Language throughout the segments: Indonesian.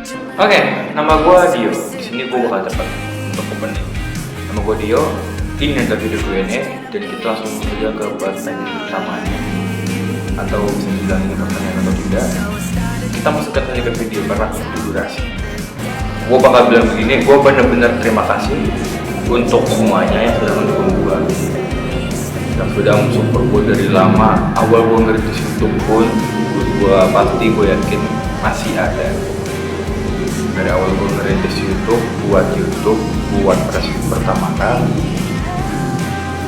Oke, nama gue Dio. Di sini gue bakal tepat untuk opening. Nama gue Dio. Ini adalah video Q&A dan kita langsung saja ke pertanyaan pertamanya. Atau bisa dibilang ini pertanyaan atau tidak. Kita masukkan saja ke video karena itu durasi. Gue bakal bilang begini, gue benar-benar terima kasih untuk semuanya yang sudah mendukung gue, yang sudah mensupport gue dari lama. Awal gue ngerintis YouTube pun, gue yakin masih ada. Dari awal gue ngerintis YouTube, buat pertama kali,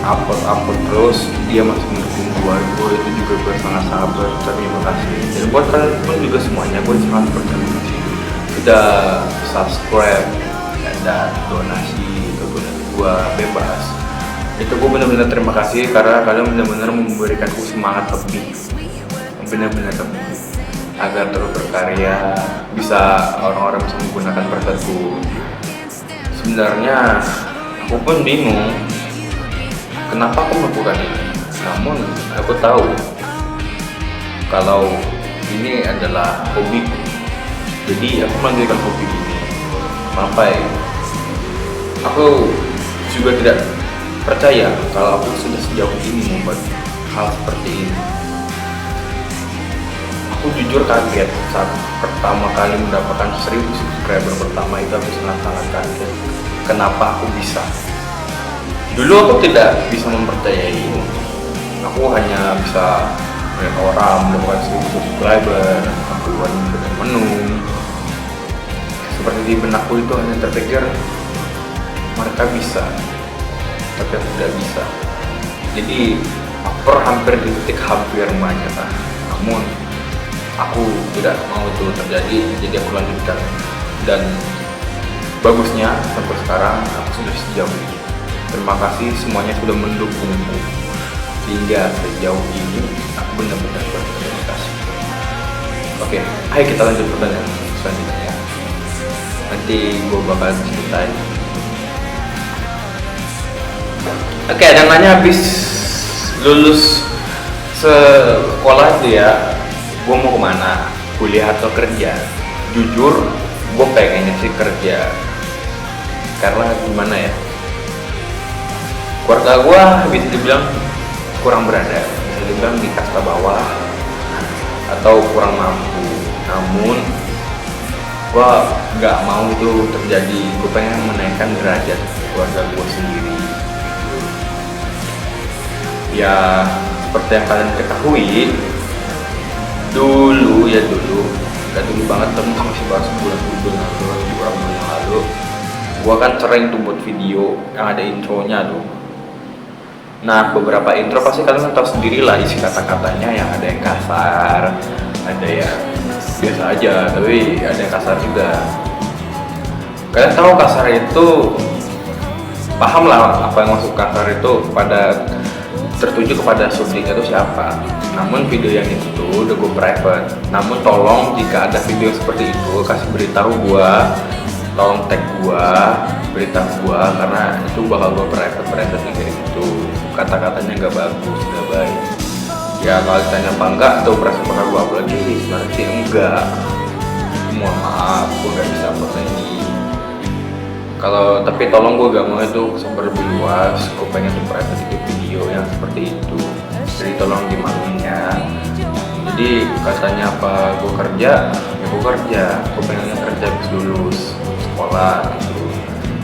upload terus, dia masih mendukung gue itu juga gue sangat berterima kasih. Dan buat kalian pun juga semuanya, gue sangat berterima kasih sudah subscribe dan donasi gue bebas. Itu gue benar-benar terima kasih karena kalian benar-benar memberikanku semangat lebih, benar-benar lebih, agar terus berkarya, bisa orang-orang bisa menggunakan prestasiku. Sebenarnya aku pun bingung kenapa aku melakukan ini, namun aku tahu kalau ini adalah hobiku. Jadi aku melanjutkan hobi ini sampai aku juga tidak percaya kalau aku sudah sejauh ini membuat hal seperti ini. Aku jujur kaget saat pertama kali mendapatkan 1000 subscriber pertama itu. Aku sangat kaget kenapa aku bisa. Dulu aku tidak bisa mempercayai ini. Aku hanya bisa melihat orang mendapatkan 1000 subscriber, aku buat menu. Seperti di benakku itu hanya terpikir mereka bisa, tapi aku tidak bisa. Jadi aku hampir di titik hampir menyerah. Namun aku tidak mau itu terjadi, jadi aku lanjutkan. Dan bagusnya sampai sekarang aku sudah sejauh ini. Terima kasih semuanya sudah mendukungku hingga sejauh ini. Aku benar-benar berterima kasih. Oke, ayo kita lanjut pertanyaan selanjutnya ya. Nanti gue bakal ceritain. Oke, ada yang nanya habis lulus sekolah itu ya, gue mau kemana? Kuliah atau kerja? Jujur, gue pengennya sih kerja. Karena gimana ya? Keluarga gue bisa dibilang kurang berada, bisa dibilang di kasta bawah atau kurang mampu. Namun gue nggak mau itu terjadi. Gue pengen menaikkan derajat keluarga gue sendiri. Ya seperti yang kalian ketahui, dulu nggak dulu banget, tapi masih bahas bulan yang lalu, gue kan sering tuh buat video yang ada intronya tuh. Nah, beberapa intro pasti kalian tahu sendiri lah isi kata-katanya, yang ada yang kasar, ada yang biasa aja, tapi ada yang kasar juga. Kalian tahu kasar itu, paham lah apa yang masuk kasar itu pada tertuju kepada subjek itu siapa. Namun video yang itu tuh udah gue private. Namun tolong jika ada video seperti itu kasih beritahu gue, tolong tag gue, beritahu gue, karena itu bakal gue private kayak gitu. Kata-katanya nggak bagus, nggak baik. Ya kalau ditanya apa enggak, tuh pernah gue upload lagi, sebenarnya sih enggak. Mohon maaf, gue nggak bisa upload lagi. Tapi tolong gue gak mau itu kesebar lebih luas. Gue pengen tuh private video yang seperti itu. Jadi tolong dimaklumin ya. Jadi katanya apa gue kerja, ya gue kerja. Gue pengennya kerja habis lulus sekolah gitu,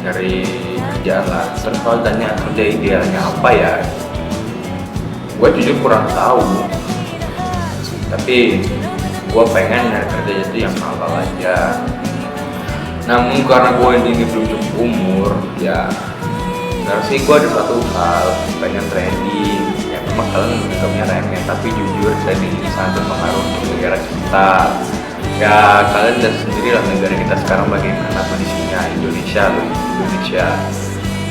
nyari kerjaan lah. Terus kalau tanya kerja idealnya apa ya, gue jujur kurang tahu. Tapi gue pengen nyari kerja itu yang halal aja. Namun karena gue ini belum cukup umur, ya sih gue ada satu hal, pengen training. Ya memang kalian menganggapnya remeh, tapi jujur training ini sangat berpengaruh untuk negara kita. Ya kalian lihat sendiri lah negara kita sekarang bagaimana kondisinya, Indonesia.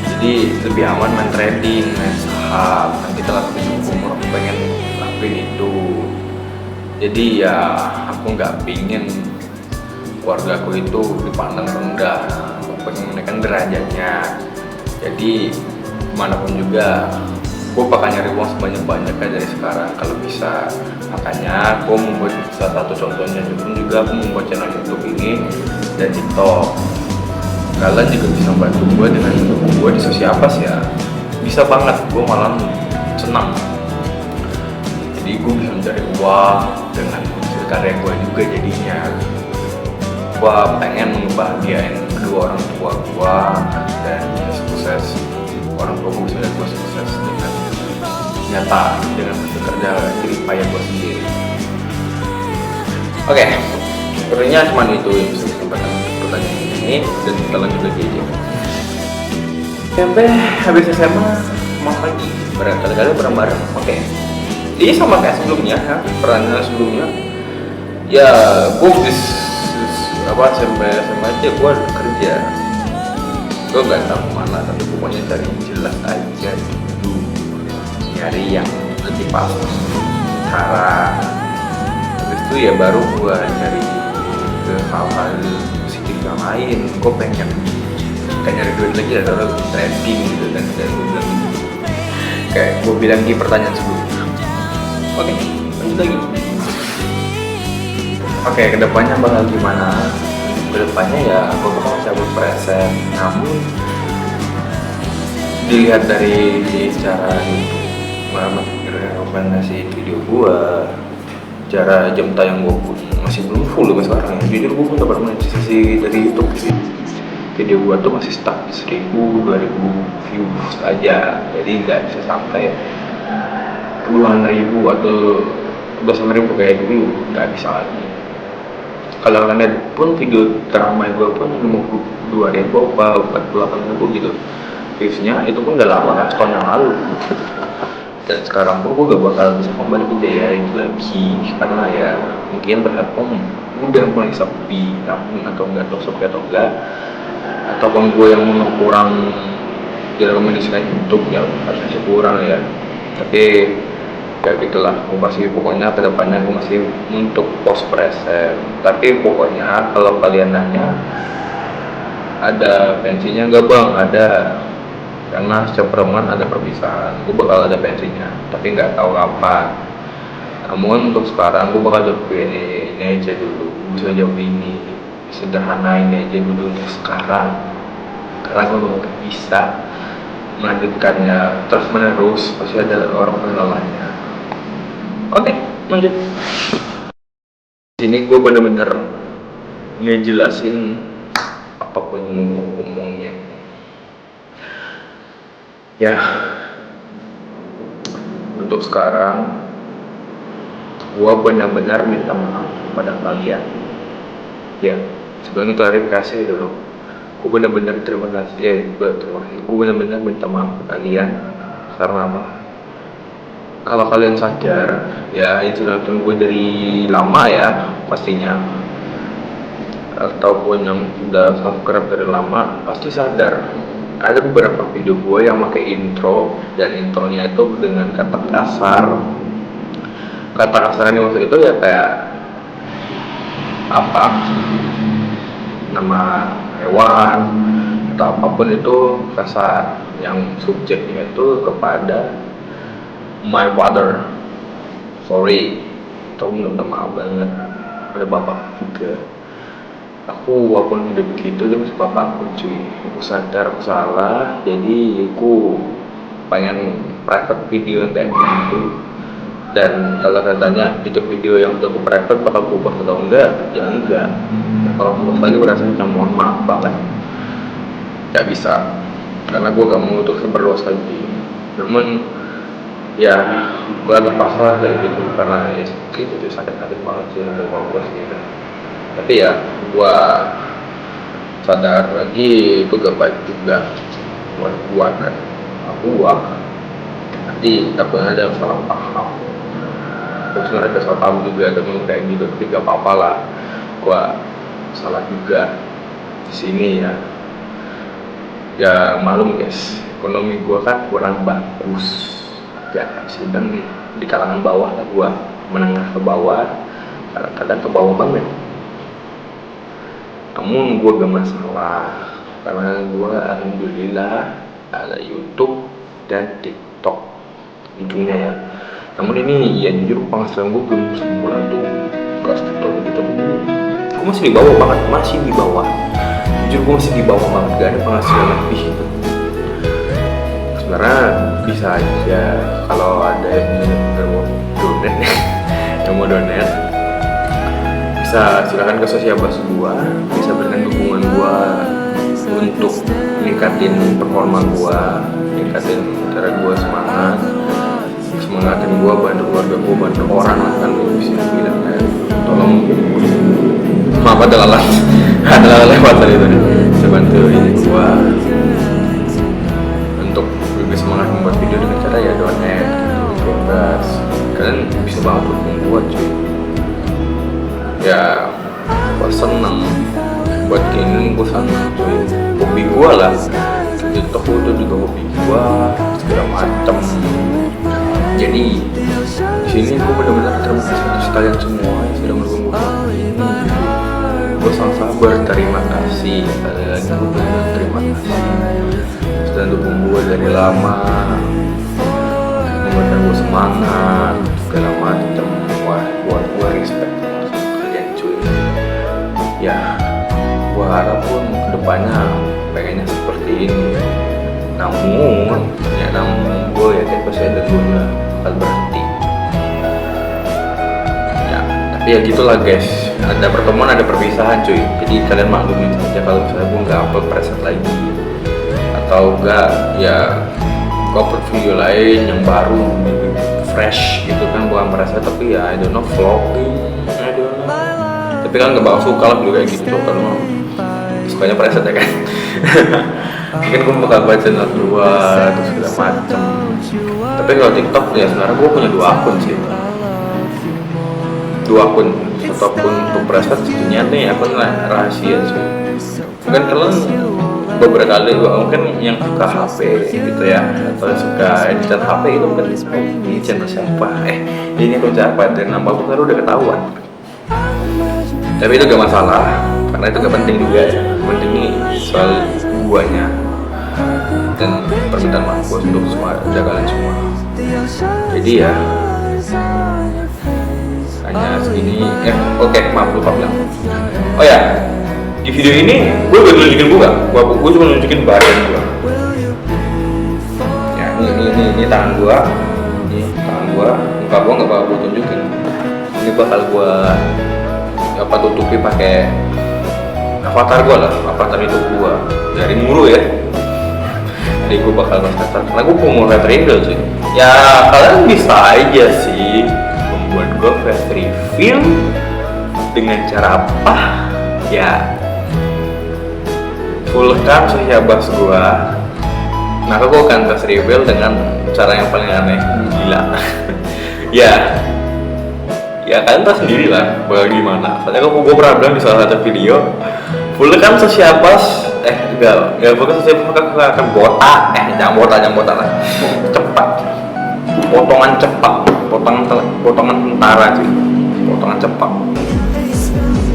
Jadi lebih aman main trading, main saham. Nanti kalau aku cukup umur, aku pengen lakuin itu. Jadi ya aku nggak pingin keluarga aku itu dipandang rendah. Aku pengen menaikkan derajatnya. Jadi manapun juga gue bakal nyari uang sebanyak-banyaknya dari sekarang kalau bisa. Makanya gue membuat salah satu contohnya juga aku membuat channel YouTube ini dan TikTok. Kalian juga bisa bantu gue dengan mendukung gue di sosial apa sih ya, bisa banget, gue malah senang. Jadi gue bisa mencari uang dengan hasil karya gue juga jadinya. Gue pengen ngebahagiain kedua orang tua gue dan bisa sukses. Orang tua gue bisa lihat gue sukses dengan nyata, dengan hasil kerja jerih payah gue sendiri. Oke, sebenarnya cuma itu yang bisa disampaikan pertanyaan ini, dan kita lanjut lagi aja. Sampai habis SMA mau lagi berkali-kali bareng-bareng. Oke, ini sama kayak sebelumnya ya, pertanyaan sebelumnya. Ya, gue sampai aja gue kerja. Gue nggak tahu mana, tapi pokoknya cari jelas aja dulu, nyari yang lebih pas cara. Habis itu ya baru gue nyari ke hal-hal positif yang lain. Gue pengen kayak nyari duit lagi atau trading gitu kan, dan gue bilang gitu. Kayak gue bilang di pertanyaan sebelumnya. Oke, lanjut lagi. Oke, kedepannya bakal gimana? Kedepannya ya gue bakal cabut present, namun dilihat dari cara rekomendasi video gue, cara jam tayang gue pun masih belum full sampai sekarang ya. Jujur gue pun dapat monetisasi dari YouTube sih. Video gue tuh masih stuck 1000-2000 views aja, jadi nggak bisa sampai puluhan ribu atau belasan ribu kayak dulu, nggak bisa lagi. Kalau kalian lihat pun video teramai gue pun 52.000 apa 48.000 gitu viewsnya, itu pun udah lama kan, setahun yang lalu. Dan sekarang pun gue gak bakal bisa kembali ke daya itu lagi, karena ya mungkin platform udah mulai sepi, namun atau enggak tahu sepi atau enggak, ataupun gue yang kurang direkomendasikan YouTube ya harusnya kurang ya. Tapi kayak gitulah, gue masih pokoknya kedepannya gue masih untuk post present. Tapi pokoknya kalau kalian nanya ada pensinya nggak bang, ada, karena setiap pertemuan ada perpisahan. Gue bakal ada pensinya, tapi nggak tahu kapan. Namun untuk sekarang gue bakal jawab ini aja dulu, bisa jawab ini sederhana ini aja dulu untuk sekarang, karena gue nggak bisa melanjutkannya terus menerus, pasti ada orang lelahnya. Oke, lanjut. Sini gue bener-bener ngejelasin apapun yang mau ngomongnya. Ya, untuk sekarang gue benar-benar minta maaf kepada kalian. Ya, sebelum klarifikasi dulu, gue benar-benar terima kasih. Gue benar-benar minta maaf ke kalian karena apa? Kalau kalian sadar, ya itu nonton gue dari lama ya pastinya, ataupun yang sudah subscribe dari lama pasti sadar ada beberapa video gue yang pakai intro, dan intronya itu dengan kata kasar. Kata kasar ini maksud itu ya kayak apa, nama hewan atau apapun itu kasar, yang subjeknya itu kepada my father. Sorry, tau minta maaf banget pada bapak juga. Aku walaupun udah begitu, dia masih bapak aku cuy. Aku sadar aku salah, jadi aku pengen private video yang kayak gitu. Dan kalau katanya itu video yang udah aku private bakal berubah atau enggak, ya enggak. Kalau aku lagi berasa mohon maaf banget, gak bisa, karena gue gak mau untuk berluas lagi. Namun ya gue terpaksa kayak gitu, karena ya itu sakit-sakit banget sih untuk gue sendiri. Tapi ya gue sadar lagi itu gak baik juga buat kan aku nanti takutnya ada salah paham, terus ada salah paham juga dengan kayak gitu. Tapi gak apa-apa lah, gue salah juga di sini ya. Ya malum guys, ekonomi gue kan kurang bagus ya, sedang di kalangan bawah lah, gue menengah ke bawah, kadang-kadang ke bawah banget. Namun gue gak masalah, karena gue alhamdulillah ada YouTube dan TikTok ujungnya ya. Namun ini ya jujur penghasilan gue belum sebulan tuh gak setor gitu. gue masih di bawah banget, jujur gue masih di bawah banget, gak ada penghasilan lebih gitu. Sebenarnya bisa aja kalau ada yang mau donate yang mau donate, bisa silakan ke sosial bas gua, bisa berikan dukungan gua untuk meningkatin performa gua, meningkatin cara gua semangatin gua, bantu keluarga gua, bantu orang lah kan, bisa bilang tolong maaf adalah lewat dari itu, bisa bantuin gua untuk lebih semangat membuat video dengan cara ya donate gitu. Kalian bisa banget dukung gua cuy. Ya gua seneng buat gini, gua seneng cuy, hobi gua lah, TikTok itu juga hobi gua segala macem. Jadi di sini gua benar-benar terima kasih untuk kalian semua yang sudah mendukung gua selama ini. Gua sangat sabar, terima kasih kalian, gua benar-benar terima kasih sudah dukung gua dari lama, membuatkan gua semangat segala macem. Wah, buat gua respect ya. Gua harap pun kedepannya pengennya seperti ini, namun gue yakin pasti ada guna bakal berhenti ya. Tapi ya gitulah guys, ada pertemuan ada perpisahan cuy, jadi kalian maklumin saja kalau misalnya gue nggak upload preset lagi atau enggak ya gue upload video lain yang baru fresh gitu kan, bukan preset tapi ya I don't know, vlogging, I don't know. Tapi kan gak bakal suka lah juga kayak gitu kalau sukanya preset ya kan. Mungkin gue bakal buat channel kedua terus segala macem. Tapi kalau TikTok ya sebenarnya gue punya 2 akun sih, 2 akun, satu akun untuk preset, satunya nih akun rahasia sih. Mungkin kalian beberapa kali mungkin yang suka HP gitu ya, atau suka editan HP itu mungkin ini channel siapa, ini akun siapa, dan nama gue kan udah ketahuan. Tapi itu gak masalah, karena itu gak penting juga ya. Penting nih soal guanya dan permintaan maaf gue untuk semua kalian semua. Jadi ya hanya segini. Oke, maaf lupa bilang. Oh ya, di video ini gue gak nunjukin gue cuma nunjukin badan gue. Ya ini tangan gue, muka gue nggak bakal gue tunjukin. Ini bakal gue tutupi pakai avatar gue lah, avatar itu gue dari Muru ya. Jadi gue bakal avatar karena gue mau lihat reveal sih. Ya kalian bisa aja sih membuat gue face reveal dengan cara apa ya, full cam sosiabas gue. Maka gue akan face reveal dengan cara yang paling aneh, gila. Ya kalian tahu sendiri lah bagaimana. Soalnya gue pernah bilang di salah satu video, full kan sosiabas, bukan sosiabas akan botak, jangan botak lah, cepat, potongan tentara sih, potongan cepat.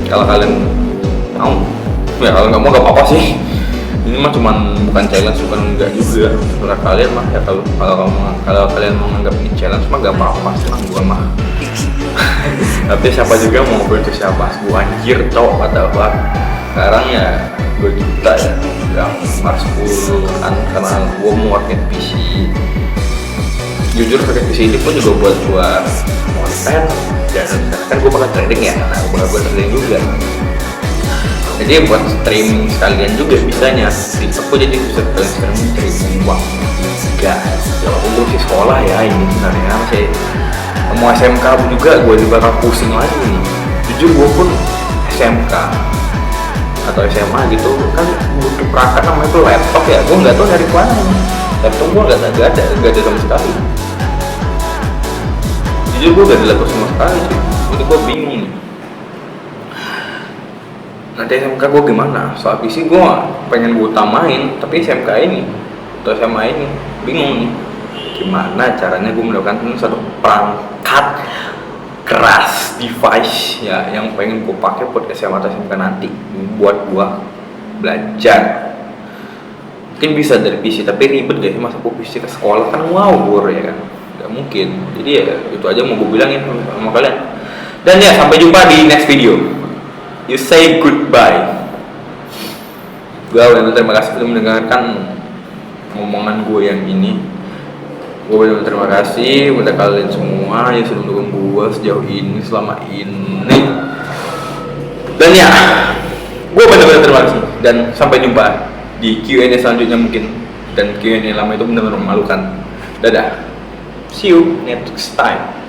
Kalau kalian mau, ya kalau nggak mau nggak apa-apa sih. Ini mah cuman bukan challenge, bukan enggak juga. Sebenarnya kalian mah ya kalau kalian menganggap ini challenge mah gak apa-apa, senang gua mah. Tapi siapa juga mau beli siapa? Gua anjir cowok kata gua. Sekarang ya 2 juta ya, yang Mars 10 kan, karena gua mau market PC. Jujur market PC ini pun juga buat gua konten, dan kan gua bakal trading ya, nah gua bakal trading juga. Jadi buat streaming sekalian juga bisanya. TikTok jadi bisa kalian streaming uang. Enggak, untuk si sekolah ya ini sebenarnya masih mau SMK juga gue bakal pusing lagi nih. Jujur gue pun SMK atau SMA gitu kan butuh perangkat namanya tuh laptop ya. Gue nggak tahu dari mana. Laptop gue nggak ada sama sekali. Jujur gue nggak ada laptop sama sekali sih. Jadi gue bingung nih. Nanti SMK gue gimana? Soal PC gue pengen gue utamain, tapi SMK ini atau SMA ini bingung nih gimana caranya gue mendapatkan satu perangkat keras device ya yang pengen gue pakai buat SMA atau SMK nanti buat gue belajar. Mungkin bisa dari PC, tapi ribet deh masa gue PC ke sekolah kan ngawur ya kan, nggak mungkin. Jadi ya itu aja mau gue bilangin sama kalian. Dan ya sampai jumpa di next video. You say goodbye. Gue benar-benar terima kasih sudah mendengarkan omongan gue yang ini. Gue benar-benar terima kasih kepada kalian semua yang sudah mendukung gue sejauh ini, selama ini. Dan ya, gue benar-benar terima kasih. Dan sampai jumpa di Q&A selanjutnya mungkin. Dan Q&A lama itu benar-benar memalukan. Dadah. See you next time.